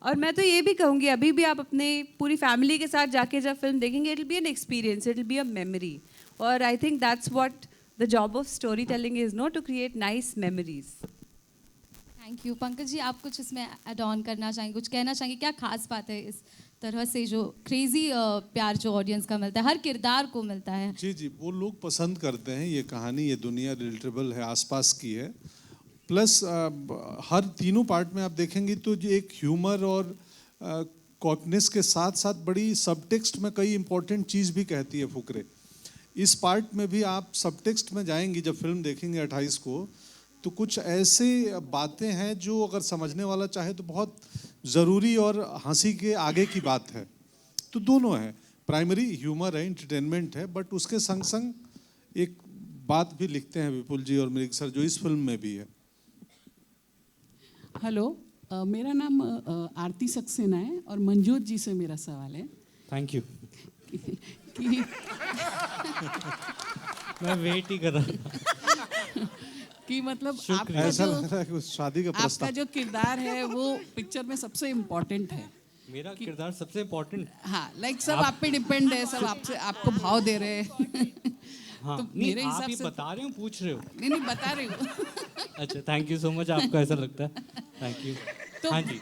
और मैं तो ये भी कहूँगी अभी भी आप अपने पूरी फैमिली के साथ जाके जब फिल्म देखेंगे, it will be an experience, it will be a memory. और I think that's what the job of storytelling is, not to create nice memories. Thank you. Pankaj ji, आप कुछ इसमें ऐड ऑन करना चाहेंगे, कुछ कहना चाहेंगे? क्या खास बात है इस तरह से जो क्रेजी प्यार जो ऑडियंस का मिलता है, हर किरदार को मिलता है? जी, वो लोग पसंद करते हैं, ये कहानी, ये दुनिया रिलेटेबल है, आसपास की है। प्लस हर तीनों पार्ट में आप देखेंगे तो जो एक ह्यूमर और कॉकनेस के साथ साथ बड़ी सबटेक्स्ट में कई इंपॉर्टेंट चीज़ भी कहती है फुकरे। इस पार्ट में भी आप सबटेक्स्ट में जाएंगी जब फिल्म देखेंगे 28 को, तो कुछ ऐसे बातें हैं जो अगर समझने वाला चाहे तो बहुत ज़रूरी और हंसी के आगे की बात है। तो दोनों है, प्राइमरी ह्यूमर है, इंटरटेनमेंट है, बट उसके संग संग एक बात भी लिखते हैं विपुल जी और मृग सर, जो इस फिल्म में भी है। हेलो, मेरा नाम आरती सक्सेना है और मंजूर जी से मेरा सवाल है थैंक यू। कि मैं वेट ही कर रहा हूँ कि मतलब शुक्रिया। ऐसा लग रहा है कि उस शादी का आपका प्रस्ताव। जो किरदार है वो पिक्चर में सबसे इम्पोर्टेंट है। मेरा किरदार सबसे इम्पोर्टेंट। हाँ, लाइक सब आप पे डिपेंड है, सब आपसे आपको भाव दे रहे हैं। हाँ, तो नहीं, मेरे आप हिसाब ही से बता रहे हो, पूछ रहे हो? नहीं नहीं बता रही हूँ। अच्छा, थैंक यू सो मच, आपको ऐसा लगता है, थैंक यू। तो हाँ जी,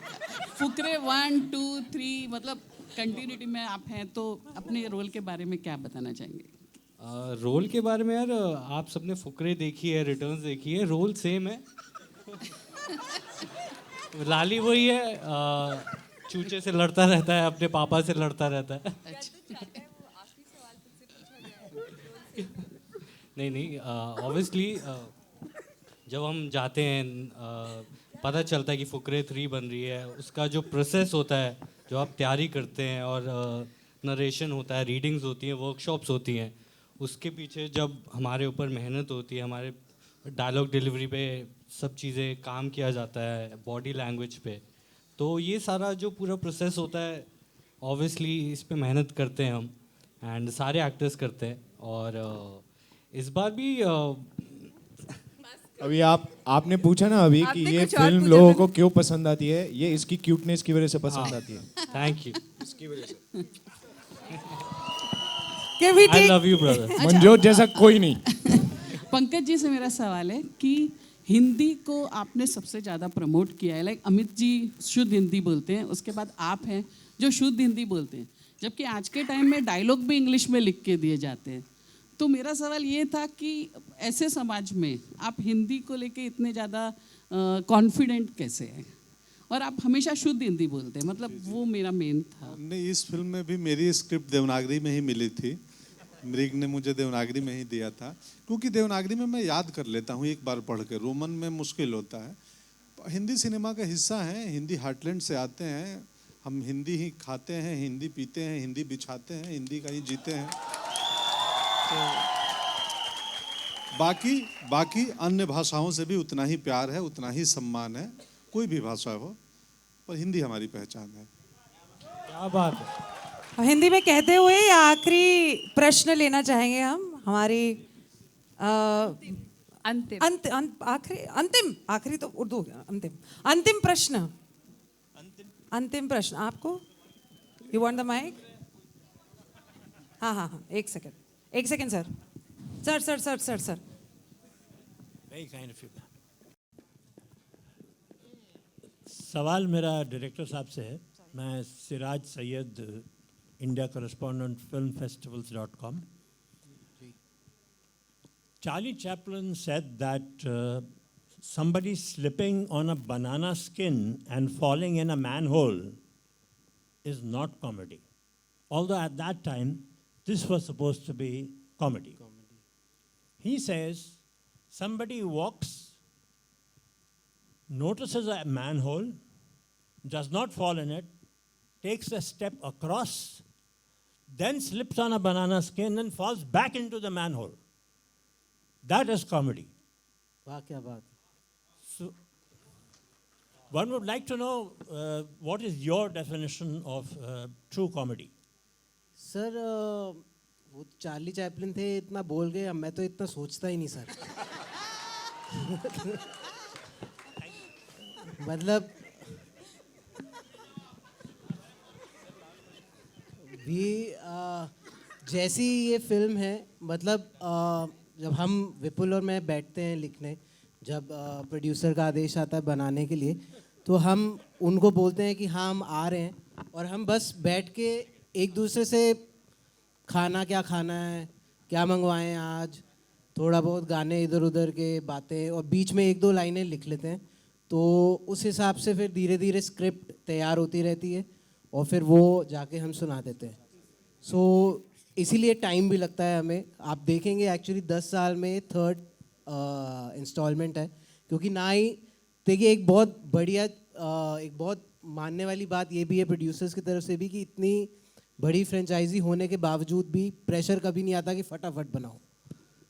फुकरे 1 2 3 मतलब कंटिन्यूटी में आप हैं, तो अपने रोल के बारे में क्या बताना चाहेंगे? रोल के बारे में यार, आप सबने फुकरे देखी है, रिटर्न्स देखी है, रोल सेम है। लाली वही है, चूचे से लड़ता रहता है, अपने पापा से लड़ता रहता है। नहीं, ऑब्वियसली जब हम जाते हैं, पता चलता है कि फुकरे 3 बन रही है, उसका जो प्रोसेस होता है, जो आप तैयारी करते हैं और नरेशन होता है, रीडिंग्स होती हैं, वर्कशॉप्स होती हैं, उसके पीछे जब हमारे ऊपर मेहनत होती है, हमारे डायलॉग डिलीवरी पे सब चीज़ें काम किया जाता है, बॉडी लैंग्वेज पे, तो ये सारा जो पूरा प्रोसेस होता है, ऑब्वियसली इस पे मेहनत करते हैं हम, एंड सारे एक्टर्स करते हैं। और इस बार भी अभी आपने पूछा ना अभी कि आपने ये कुछ और फिल्म पूछा लोगों मैंने। को क्यों पसंद आती है, ये इसकी क्यूटनेस की वजह से पसंद हाँ, आती है। Thank you. इसकी वजह से। Can we I take- love you brother. Manjot जैसा कोई नहीं। पंकज जी से मेरा सवाल है कि हिंदी को आपने सबसे ज़्यादा प्रमोट किया है, लाइक अमित जी शुद्ध हिंदी बोलते हैं, उसके बाद आप हैं जो शुद्ध हिंदी बोलते हैं, जबकि आज के टाइम में डायलॉग भी इंग्लिश में लिख के दिए जाते हैं। तो मेरा सवाल ये था कि ऐसे समाज में आप हिंदी को लेके इतने ज़्यादा कॉन्फिडेंट कैसे हैं, और आप हमेशा शुद्ध हिंदी बोलते हैं, मतलब वो मेरा मेन था। नहीं, इस फिल्म में भी मेरी स्क्रिप्ट देवनागरी में ही मिली थी, मृग ने मुझे देवनागरी में ही दिया था, क्योंकि देवनागरी में मैं याद कर लेता हूँ एक बार पढ़ के, रोमन में मुश्किल होता है। हिंदी सिनेमा का हिस्सा है, हिंदी हार्टलैंड से आते हैं हम, हिंदी ही खाते हैं, हिंदी पीते हैं, हिंदी बिछाते हैं, हिंदी का ही जीते हैं। तो बाकी अन्य भाषाओं से भी उतना ही प्यार है, उतना ही सम्मान है, कोई भी भाषा हो, पर हिंदी हमारी पहचान है। क्या बात है। हिंदी में कहते हुए ये आखिरी प्रश्न लेना चाहेंगे हम, हमारी आखिरी तो उर्दू हो गया, अंतिम प्रश्न, अंतिम प्रश्न आपको। You want the mic? हाँ, एक second sir. Very kind of you. सवाल मेरा डायरेक्टर साहब से है। मैं Siraj Syed, India correspondent filmfestivals.com. Charlie Chaplin said that somebody slipping on a banana skin and falling in a manhole is not comedy. Although at that time, this was supposed to be comedy. He says, somebody walks, notices a manhole, does not fall in it, takes a step across, then slips on a banana skin and falls back into the manhole. That is comedy. वाह, क्या बात। So, one would like to know what is your definition of true comedy? Sir वो Charlie Chaplin थे, इतना बोल गए, मैं तो इतना सोचता ही नहीं सर। मतलब भी जैसी ये फिल्म है, मतलब जब हम विपुल और मैं बैठते हैं लिखने, जब प्रोड्यूसर का आदेश आता है बनाने के लिए, तो हम उनको बोलते हैं कि हाँ हम आ रहे हैं, और हम बस बैठ के एक दूसरे से खाना क्या खाना है, क्या मंगवाएं आज, थोड़ा बहुत गाने इधर उधर के बातें, और बीच में 1-2 लाइनें लिख लेते हैं। तो उस हिसाब से फिर धीरे धीरे स्क्रिप्ट तैयार होती रहती है, और फिर वो जाके हम सुना देते हैं। सो इसीलिए टाइम भी लगता है हमें। आप देखेंगे एक्चुअली 10 साल में 3rd इंस्टॉलमेंट है, क्योंकि ना ही देखिए, एक बहुत बढ़िया एक बहुत मानने वाली बात ये भी है प्रोड्यूसर्स की तरफ से भी, कि इतनी बड़ी फ्रेंचाइजी होने के बावजूद भी प्रेशर कभी नहीं आता कि फटाफट बनाओ।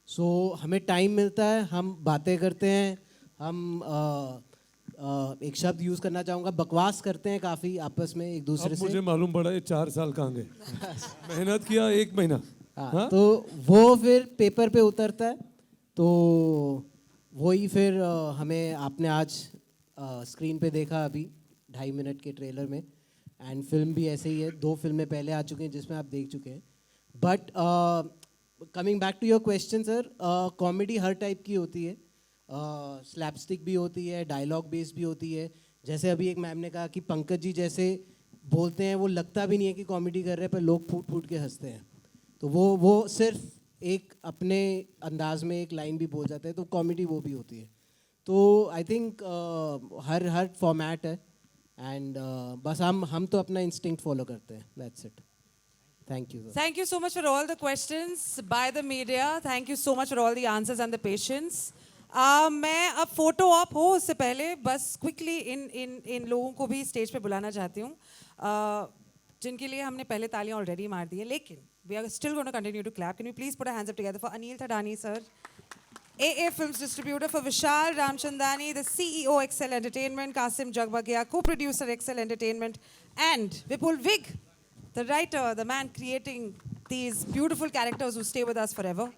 सो हमें टाइम मिलता है, हम बातें करते हैं, हम एक शब्द यूज़ करना चाहूँगा, बकवास करते हैं काफ़ी आपस में एक दूसरे अब से। मुझे मालूम पड़ा ये 4 साल कहाँ गए। मेहनत किया 1 महीना। हाँ, तो वो फिर पेपर पे उतरता है, तो वही फिर हमें आपने आज स्क्रीन पे देखा अभी 2.5 मिनट के ट्रेलर में, एंड फिल्म भी ऐसे ही है, 2 फिल्में पहले आ चुकी हैं जिसमें आप देख चुके हैं। But coming back to your question sir, comedy हर टाइप की होती है, स्लैपस्टिक भी होती है, डायलॉग बेस्ड भी होती है। जैसे अभी एक मैम ने कहा कि पंकज जी जैसे बोलते हैं वो लगता भी नहीं है कि कॉमेडी कर रहे हैं, पर लोग फूट फूट के हंसते हैं। तो वो सिर्फ एक अपने अंदाज में एक लाइन भी बोल जाते हैं, तो कॉमेडी वो भी होती है। तो आई थिंक हर फॉर्मेट है, एंड बस हम तो अपना इंस्टिंक्ट फॉलो करते हैं, that's it. Thank you. Thank you so much for all the questions by the media. Thank you so much for all the answers and the patience. मैं अब photo op हो उससे पहले बस क्विकली इन लोगों को भी स्टेज पे बुलाना चाहती हूँ, जिनके लिए हमने पहले तालियां ऑलरेडी मार दी है, लेकिन we are still going to continue to clap. Can we please put our hands up together for Anil Thadani sir, AA Films distributor, for Vishal Ramchandani, the CEO Excel Entertainment, Kasim Jagbagia, co-producer Excel Entertainment, and Vipul Vig, the writer, the man creating these beautiful characters who stay with us forever.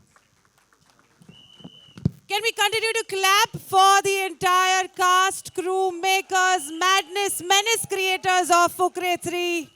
Can we continue to clap for the entire cast, crew, makers, madness, menace creators of Fukre 3?